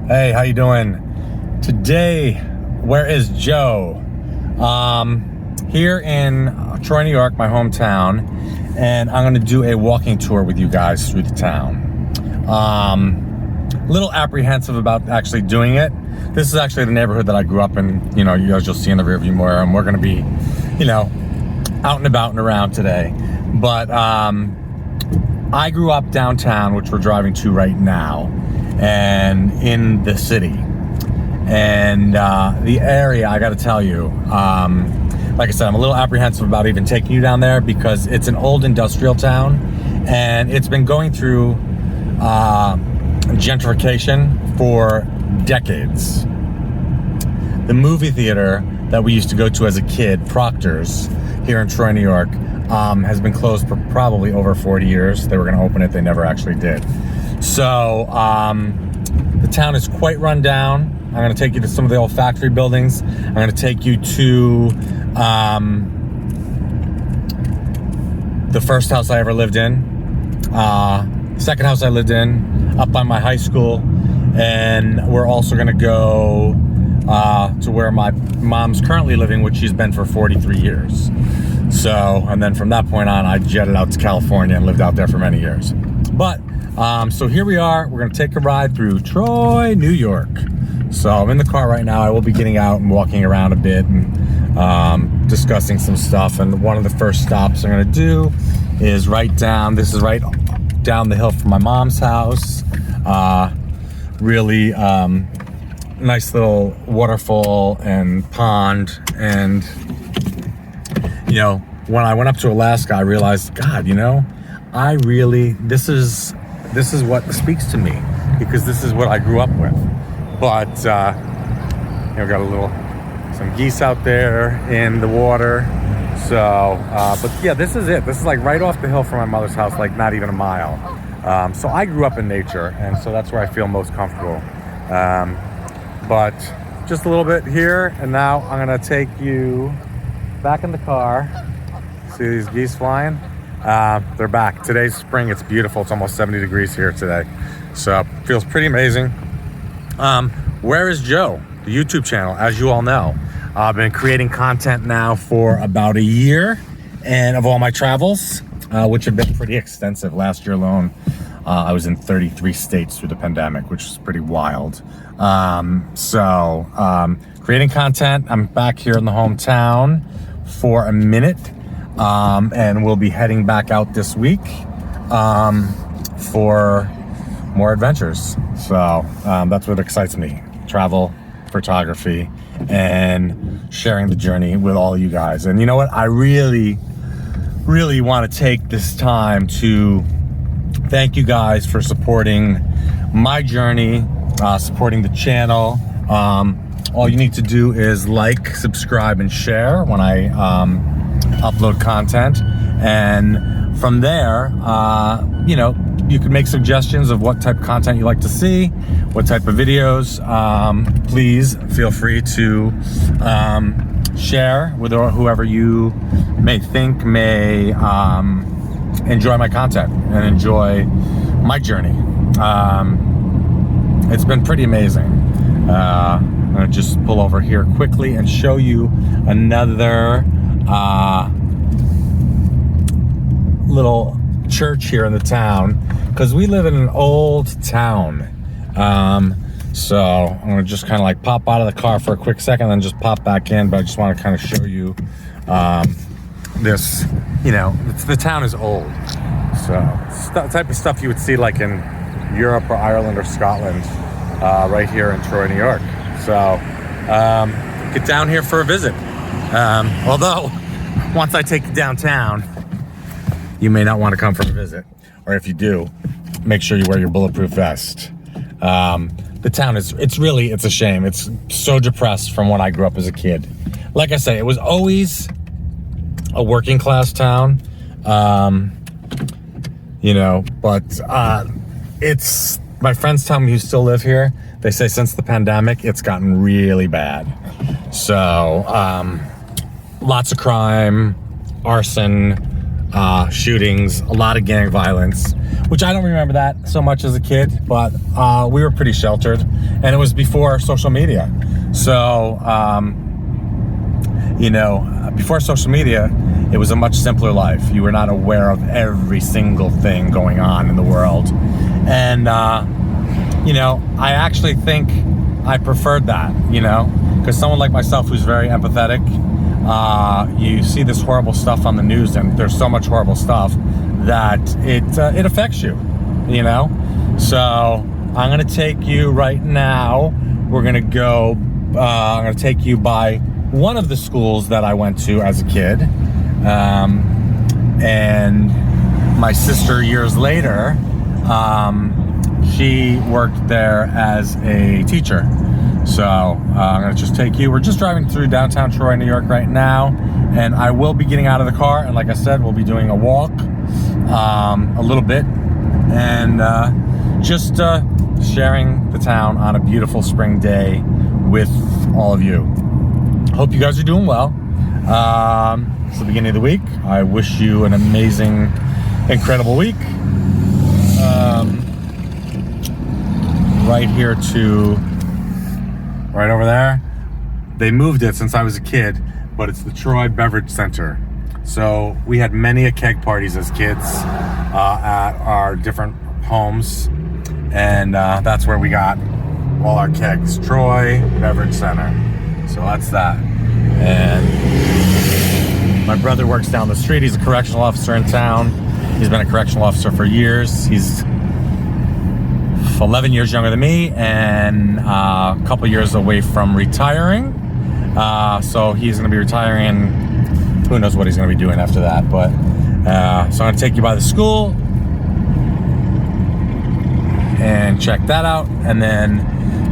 Hey, how you doing? Today, where is Joe? Here in Troy, New York, my hometown, and I'm gonna do a walking tour with you guys through the town. A little apprehensive about actually doing it. This is actually the neighborhood that I grew up in, you know, as you'll see in the rearview mirror, and we're gonna be, you know, out and about and around today. But I grew up downtown, which we're driving to right now, and in the city. And the area, I gotta tell you, like I said, I'm a little apprehensive about even taking you down there because it's an old industrial town and it's been going through gentrification for decades. The movie theater that we used to go to as a kid, Proctor's, here in Troy, New York, has been closed for probably over 40 years. They were gonna open it, they never actually did. So the town is quite run down. I'm gonna take you to some of the old factory buildings. I'm gonna take you to the first house I ever lived in, second house I lived in, up by my high school, and we're also gonna go to where my mom's currently living, which she's been for 43 years. So, and then from that point on, I jetted out to California and lived out there for many years. But, so here we are, we're gonna take a ride through Troy, New York. So I'm in the car right now. I will be getting out and walking around a bit and discussing some stuff. And one of the first stops I'm gonna do is right down, this is right down the hill from my mom's house. Really nice little waterfall and pond. And, you know, when I went up to Alaska, I realized, God, you know, this is what speaks to me because this is what I grew up with. But, you know, got some geese out there in the water. So, but yeah, this is it. This is like right off the hill from my mother's house, like not even a mile. So I grew up in nature, and so that's where I feel most comfortable. But just a little bit here, and now I'm gonna take you back in the car. See these geese flying? They're back. Today's spring, it's beautiful. It's almost 70 degrees here today. So it feels pretty amazing. Where is Joe? The YouTube channel, as you all know. I've been creating content now for about a year, and of all my travels, which have been pretty extensive. Last year alone, I was in 33 states through the pandemic, which is pretty wild. Creating content. I'm back here in the hometown for a minute, and we'll be heading back out this week for more adventures. So that's what excites me. Travel, photography, and sharing the journey with all you guys. And you know what? I really, really want to take this time to thank you guys for supporting my journey, supporting the channel. All you need to do is like, subscribe, and share when I upload content. And from there, you know, you can make suggestions of what type of content you like to see, what type of videos. Please feel free to share with whoever you may think may enjoy my content and enjoy my journey. It's been pretty amazing. I'm gonna just pull over here quickly and show you another little church here in the town, because we live in an old town. So I'm gonna just kind of like pop out of the car for a quick second, then just pop back in. But I just want to kind of show you this. You know, the town is old, so it's the type of stuff you would see like in Europe or Ireland or Scotland, right here in Troy, New York. So get down here for a visit. Although once I take you downtown, you may not want to come for a visit, or if you do, make sure you wear your bulletproof vest. The town it's a shame. It's so depressed from when I grew up as a kid. Like I say, it was always a working class town, you know, but it's, my friends tell me who still live here, they say since the pandemic, it's gotten really bad. So, lots of crime, arson, shootings, a lot of gang violence, which I don't remember that so much as a kid, but we were pretty sheltered, and it was before social media. So, before social media, it was a much simpler life. You were not aware of every single thing going on in the world. And, I actually think I preferred that, because someone like myself who's very empathetic, you see this horrible stuff on the news, and there's so much horrible stuff that it affects you, So I'm going to take you right now. We're going to go, I'm going to take you by one of the schools that I went to as a kid. And my sister, years later, she worked there as a teacher. So I'm going to just take you. We're just driving through downtown Troy, New York right now. And I will be getting out of the car. And like I said, we'll be doing a walk a little bit. And just sharing the town on a beautiful spring day with all of you. Hope you guys are doing well. It's the beginning of the week. I wish you an amazing, incredible week. Right here to... right over there. They moved it since I was a kid, but it's the Troy Beverage Center. So we had many keg parties as kids at our different homes, and that's where we got all our kegs. Troy Beverage Center. So that's that. And my brother works down the street. He's a correctional officer in town. He's been a correctional officer for years. He's 11 years younger than me, and a couple years away from retiring. So he's going to be retiring. Who knows what he's going to be doing after that. But so I'm going to take you by the school and check that out, and then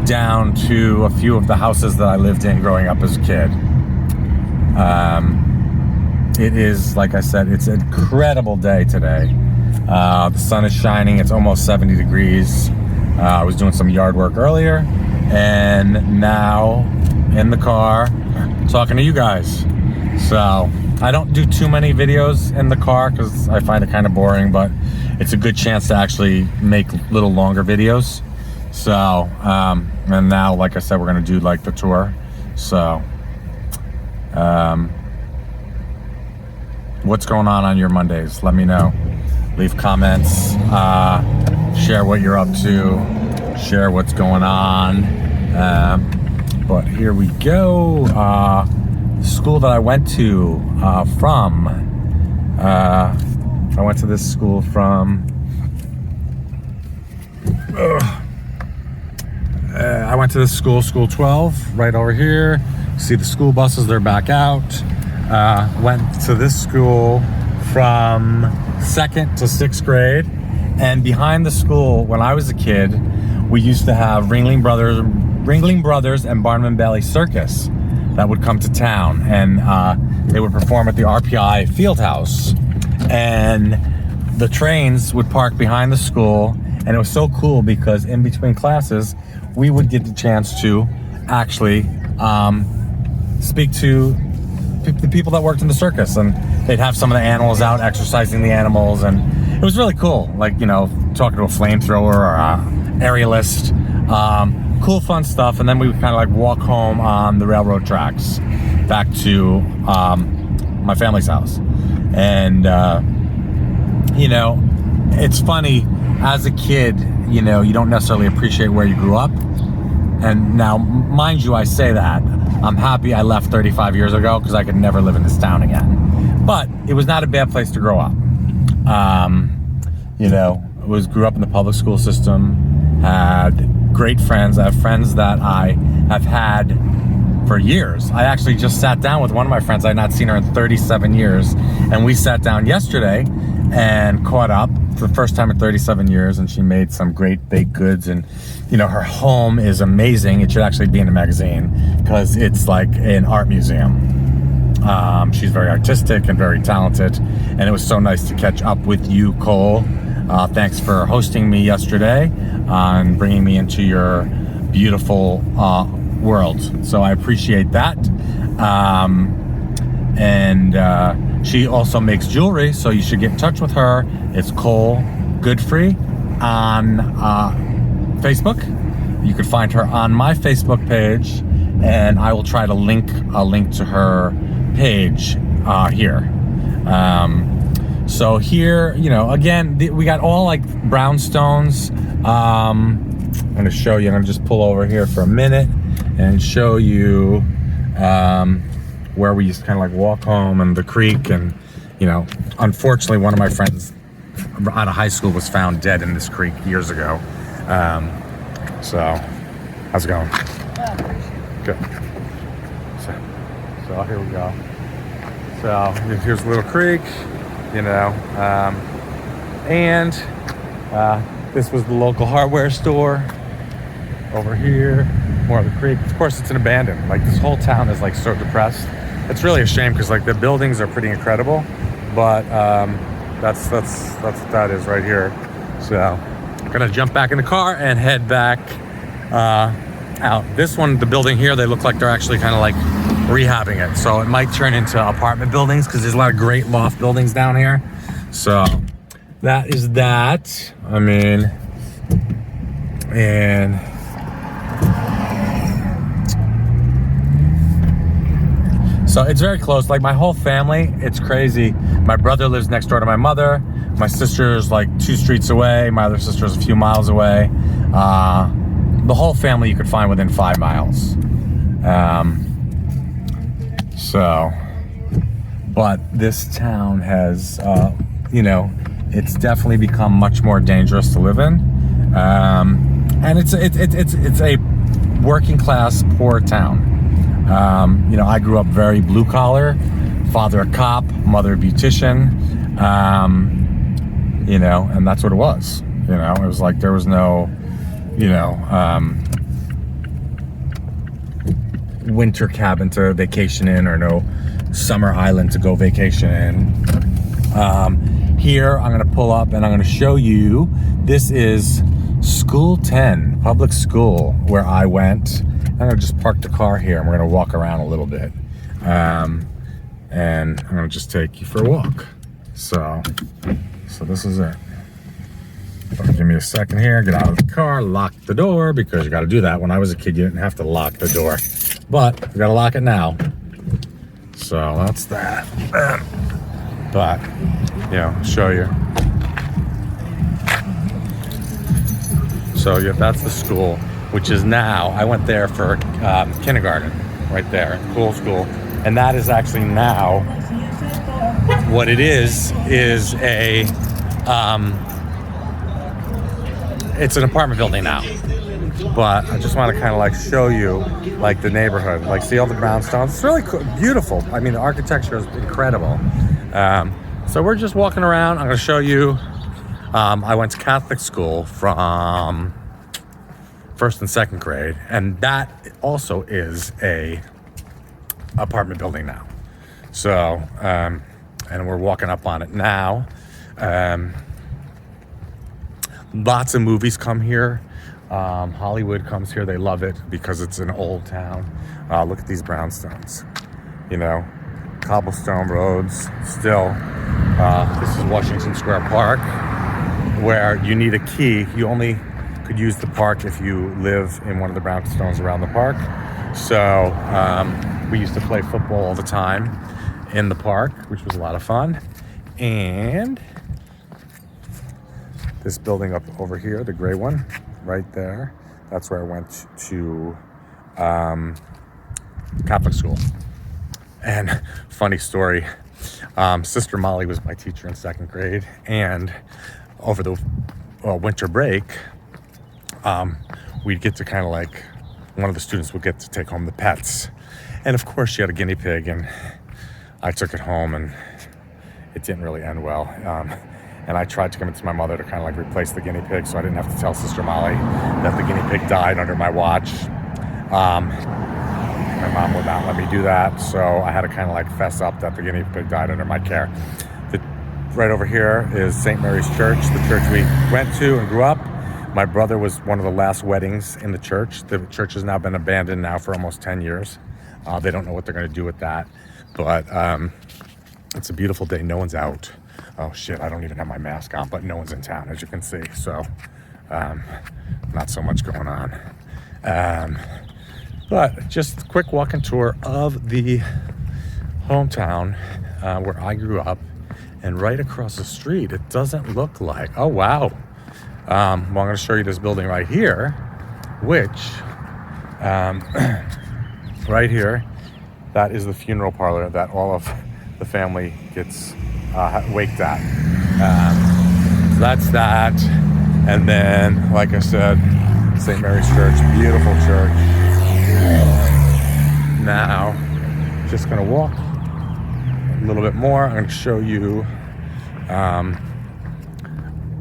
down to a few of the houses that I lived in growing up as a kid. It is, like I said, it's an incredible day today. The sun is shining. It's almost 70 degrees. I was doing some yard work earlier, and now in the car talking to you guys. So I don't do too many videos in the car because I find it kind of boring, but it's a good chance to actually make little longer videos. So and now, like I said, we're gonna do like the tour. So what's going on your Mondays? Let me know. Leave comments, share what you're up to, share what's going on. But here we go. School that I went to from. I went to this school from. I went to this school, School 12, right over here. See the school buses, they're back out. Went to this school from 2nd to 6th grade. And behind the school, when I was a kid, we used to have Ringling Brothers and Barnum & Bailey Circus that would come to town. And they would perform at the RPI Fieldhouse. And the trains would park behind the school. And it was so cool because in between classes, we would get the chance to actually speak to the people that worked in the circus, and they'd have some of the animals out exercising the animals, and it was really cool. Like, talking to a flamethrower or a aerialist, cool, fun stuff. And then we would kind of like walk home on the railroad tracks back to my family's house. And it's funny, as a kid, you don't necessarily appreciate where you grew up. And now, mind you, I say that I'm happy I left 35 years ago because I could never live in this town again. But it was not a bad place to grow up. Grew up in the public school system, had great friends. I have friends that I have had for years. I actually just sat down with one of my friends. I had not seen her in 37 years. And we sat down yesterday and caught up for the first time in 37 years. And she made some great baked goods. And, her home is amazing. It should actually be in a magazine because it's like an art museum. She's very artistic and very talented. And it was so nice to catch up with you, Cole. Thanks for hosting me yesterday and bringing me into your beautiful world. So I appreciate that. She also makes jewelry, so you should get in touch with her. It's Cole Goodfree on Facebook. You can find her on my Facebook page, and I will try to link a link to her page here. So here, you know, again, we got all like brownstones. I'm going to show you. I'm going to just pull over here for a minute and show you where we used to kind of like walk home and the creek. And, you know, unfortunately, one of my friends out of high school was found dead in this creek years ago. So, how's it going? Good. So here we go. So here's a little creek, you know, and this was the local hardware store over here. More of the creek. Of course, it's an abandoned. Like, this whole town is like so depressed. It's really a shame because like the buildings are pretty incredible, but that's what that is right here. So I'm gonna jump back in the car and head back out. This one, the building here, they look like they're actually kind of like rehabbing it, so it might turn into apartment buildings because there's a lot of great loft buildings down here. So that is that. I mean, and so it's very close. Like, my whole family, it's crazy. My brother lives next door to my mother. My sister's like 2 streets away. My other sister's a few miles away. The whole family you could find within 5 miles. So, but this town has, you know, it's definitely become much more dangerous to live in. And it's a working class, poor town. You know, I grew up very blue collar, father a cop, mother a beautician, you know, and that's what it was. You know, it was like there was no, you know, winter cabin to vacation in, or no summer island to go vacation in. Here, I'm gonna pull up and I'm gonna show you, this is School 10, public school, where I went. I'm gonna just park the car here and we're gonna walk around a little bit. And I'm gonna just take you for a walk. So this is it. So give me a second here, get out of the car, lock the door, because you gotta do that. When I was a kid, you didn't have to lock the door, but you gotta lock it now. So that's that. But, you know, show you. So yeah, that's the school, which is now, I went there for kindergarten, right there, cool school. And that is actually now, what it is a, it's an apartment building now. But I just want to kind of like show you like the neighborhood, like see all the brownstones. It's really cool, beautiful. I mean, the architecture is incredible. So we're just walking around. I'm going to show you. I went to Catholic school from 1st and 2nd grade, and that also is a apartment building now. So, and we're walking up on it now. Lots of movies come here. Hollywood comes here. They love it because it's an old town. Look at these brownstones, you know, cobblestone roads still. This is Washington Square Park, where you need a key. You only could use the park if you live in one of the brownstones around the park. So we used to play football all the time in the park, which was a lot of fun. And this building up over here, the gray one, right there, that's where I went to Catholic school. And funny story, Sister Molly was my teacher in 2nd grade, and over the winter break, we'd get to kind of like, one of the students would get to take home the pets. And of course she had a guinea pig, and I took it home, and it didn't really end well. And I tried to convince my mother to kind of like replace the guinea pig so I didn't have to tell Sister Molly that the guinea pig died under my watch. My mom would not let me do that, so I had to kind of like fess up that the guinea pig died under my care. Right over here is St. Mary's Church, the church we went to and grew up. My brother was one of the last weddings in the church. The church has now been abandoned now for almost 10 years. They don't know what they're going to do with that. But It's a beautiful day. No one's out. Oh shit, I don't even have my mask on, but no one's in town, as you can see. So not so much going on. But just a quick walking tour of the hometown where I grew up. And right across the street, it doesn't look like, oh wow. Well, I'm gonna show you this building right here, which, right here, that is the funeral parlor that all of the family gets waked at. So that's that. And then, like I said, St. Mary's Church, beautiful church. Now, just gonna walk a little bit more. I'm gonna show you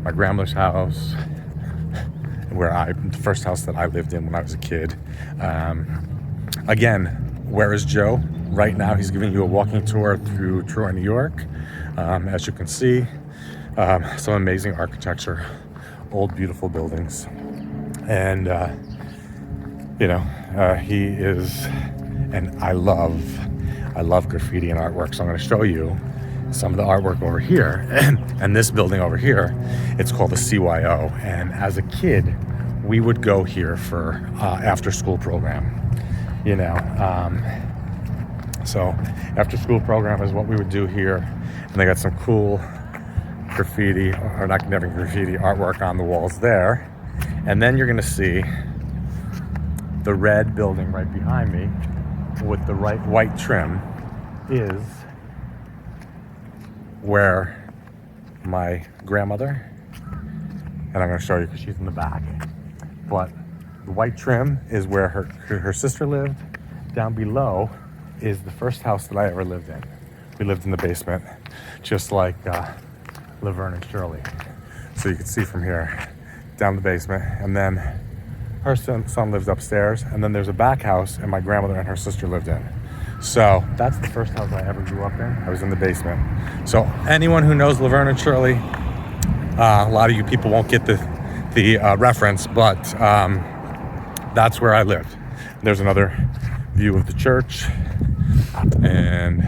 my grandmother's house, the first house that I lived in when I was a kid. Again, where is Joe? Right now, he's giving you a walking tour through Troy, New York. As you can see, some amazing architecture, old, beautiful buildings. And, he is, and I love graffiti and artwork. So I'm going to show you some of the artwork over here. And this building over here, it's called the CYO. And as a kid, we would go here for after school program, So after school program is what we would do here. And they got some cool graffiti, or not graffiti, artwork on the walls there. And then you're gonna see the red building right behind me with the white trim is where my grandmother, and I'm gonna show you because she's in the back, but the white trim is where her sister lived. Down below is the first house that I ever lived in. We lived in the basement, just like Laverne and Shirley. So you can see from here, down the basement, and then her son lives upstairs, and then there's a back house, and my grandmother and her sister lived in. So that's the first house I ever grew up in. I was in the basement. So anyone who knows Laverne and Shirley, a lot of you people won't get the reference, but that's where I lived. There's another view of the church. And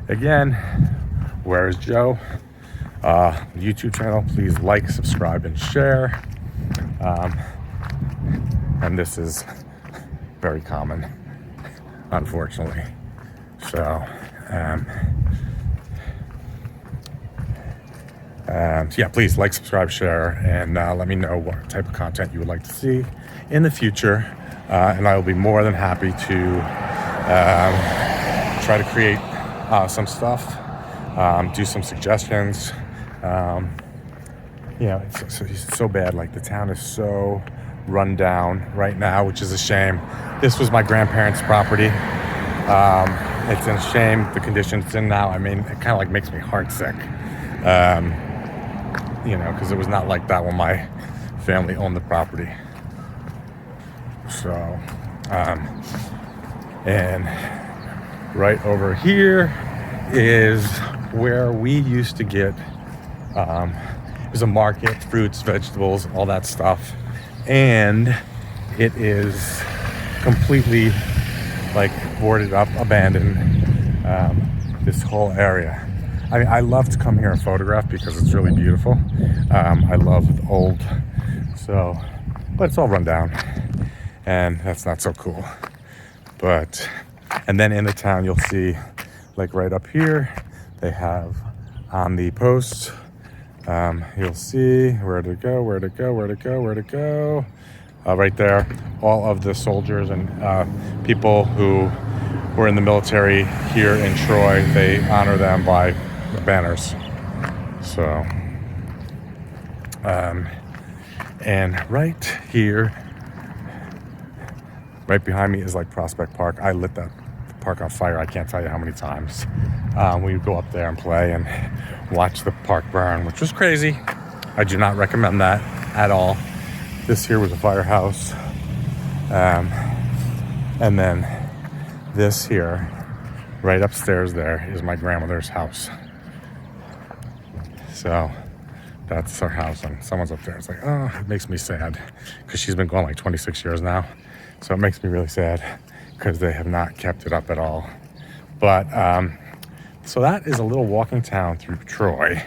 again, where is Joe? YouTube channel, please like, subscribe, and share. And this is very common, unfortunately. So, yeah, please like, subscribe, share, and let me know what type of content you would like to see in the future. And I will be more than happy to try to create some stuff, do some suggestions. It's so bad. Like, the town is so run down right now, which is a shame. This was my grandparents' property. It's in shame, the condition it's in now. I mean, it kind of like makes me heartsick, because it was not like that when my family owned the property. So, and right over here is where we used to get, there's a market, fruits, vegetables, all that stuff. And it is completely like boarded up, abandoned, this whole area. I mean, I love to come here and photograph because it's really beautiful. I love old, but it's all run down. And that's not so cool. But, and then in the town, you'll see, like right up here, they have on the posts, you'll see where to go, right there, all of the soldiers and people who were in the military here in Troy. They honor them by banners. So, and right here, right behind me is like Prospect Park. I lit that park on fire. I can't tell you how many times. We would go up there and play and watch the park burn, which was crazy. I do not recommend that at all. This here was a firehouse. And then this here, right upstairs there, is my grandmother's house. So that's her house, and someone's up there. It's like, oh, it makes me sad because she's been gone like 26 years now. So it makes me really sad because they have not kept it up at all. But so that is a little walking town through Troy.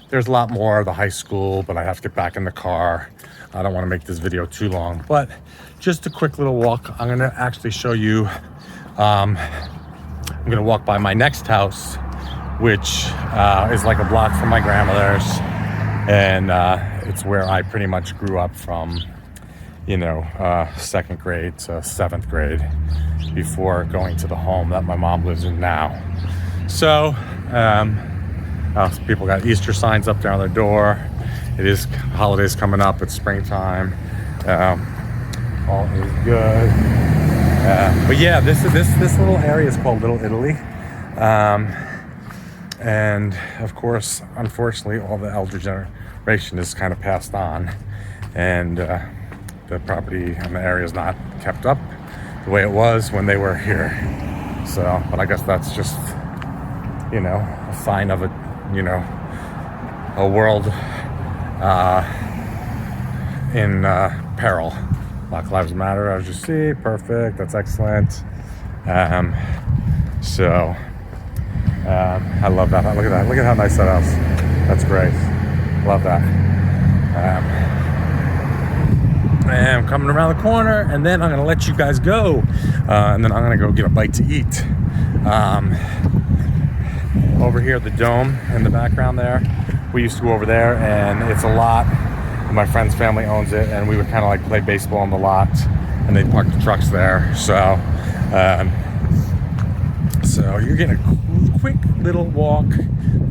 There's a lot more, the high school, but I have to get back in the car. I don't want to make this video too long, but just a quick little walk. I'm going to actually show you, I'm going to walk by my next house, which is like a block from my grandmother's. And it's where I pretty much grew up from, you know, 2nd grade to 7th grade before going to the home that my mom lives in now. So, people got Easter signs up there on their door. It is holidays coming up. It's springtime. All is good. But yeah, this little area is called Little Italy. And of course, unfortunately, all the elder generation is kind of passed on, and the property in the area is not kept up the way it was when they were here. So, but I guess that's just, you know, a sign of a, you know, a world in peril. Black Lives Matter, as you see. Perfect. That's excellent. So I love that. Look at that. Look at how nice that house. That's great. Love that. And I'm coming around the corner, and then I'm gonna let you guys go, and then I'm gonna go get a bite to eat. Over here, the dome in the background there, we used to go over there, and it's a lot. My friend's family owns it, and we would kind of like play baseball on the lot, and they'd park the trucks there. So so you're getting a quick little walk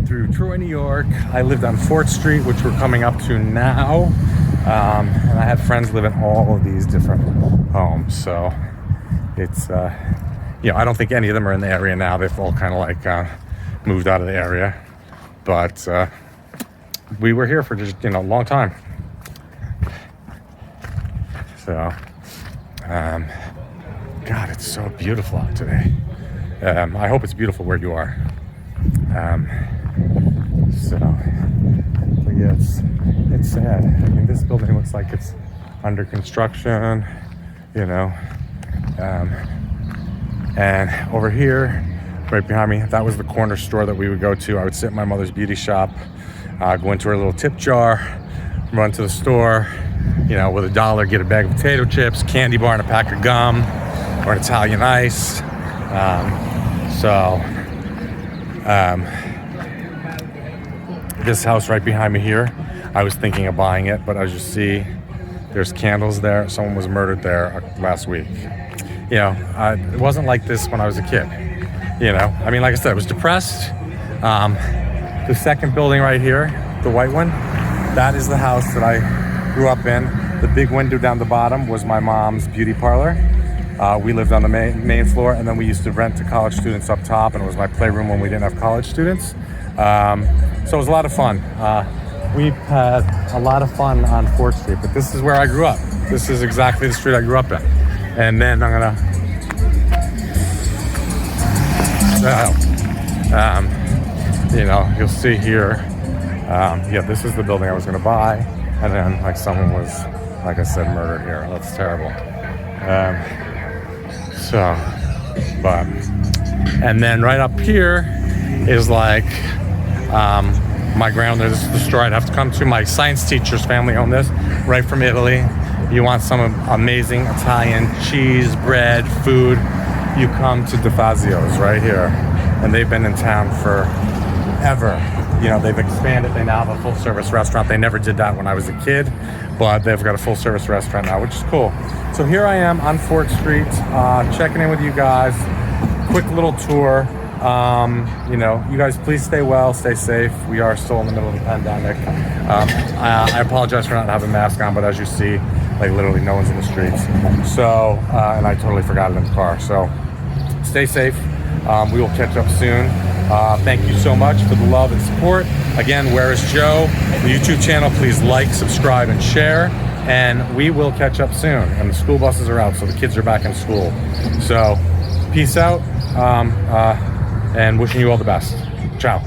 through Troy, New York. I lived on 4th Street, which we're coming up to now. And I had friends live in all of these different homes. So it's, you know, I don't think any of them are in the area now. They've all kind of like moved out of the area. But we were here for just, you know, a long time. So, God, it's so beautiful out today. I hope it's beautiful where you are. So, but yeah, it's sad. I mean, this building looks like it's under construction, you know. And over here, right behind me, that was the corner store that we would go to. I would sit in my mother's beauty shop, go into her little tip jar, run to the store, you know, with $1, get a bag of potato chips, candy bar, and a pack of gum, or an Italian ice. This house right behind me here, I was thinking of buying it, but as you see, there's candles there. Someone was murdered there last week. You know, it wasn't like this when I was a kid. You know, I mean, like I said, I was depressed. The second building right here, the white one, that is the house that I grew up in. The big window down the bottom was my mom's beauty parlor. We lived on the main floor, and then we used to rent to college students up top, and it was my playroom when we didn't have college students. So it was a lot of fun. We've had a lot of fun on 4th Street, but this is where I grew up. This is exactly the street I grew up in. And then I'm gonna, you know, you'll see here, yeah, this is the building I was gonna buy, and then like someone was, like I said, murdered here. That's terrible. And then right up here is like my grandmother. This is the store I'd have to come to. My science teacher's family owned this, right from Italy. You want some amazing Italian cheese, bread, food, you come to DeFazio's right here. And they've been in town forever. You know, they've expanded. They now have a full-service restaurant. They never did that when I was a kid, but they've got a full-service restaurant now, which is cool. So here I am on 4th Street, checking in with you guys. Quick little tour. You know, you guys please stay well, stay safe. We are still in the middle of the pandemic. I apologize for not having a mask on, but as you see, like literally no one's in the streets. So, and I totally forgot it in the car. So stay safe. We will catch up soon. Thank you so much for the love and support. Again, Where is Joe? The YouTube channel, please like, subscribe, and share. And we will catch up soon. And the school buses are out, so the kids are back in school. So peace out, and wishing you all the best. Ciao.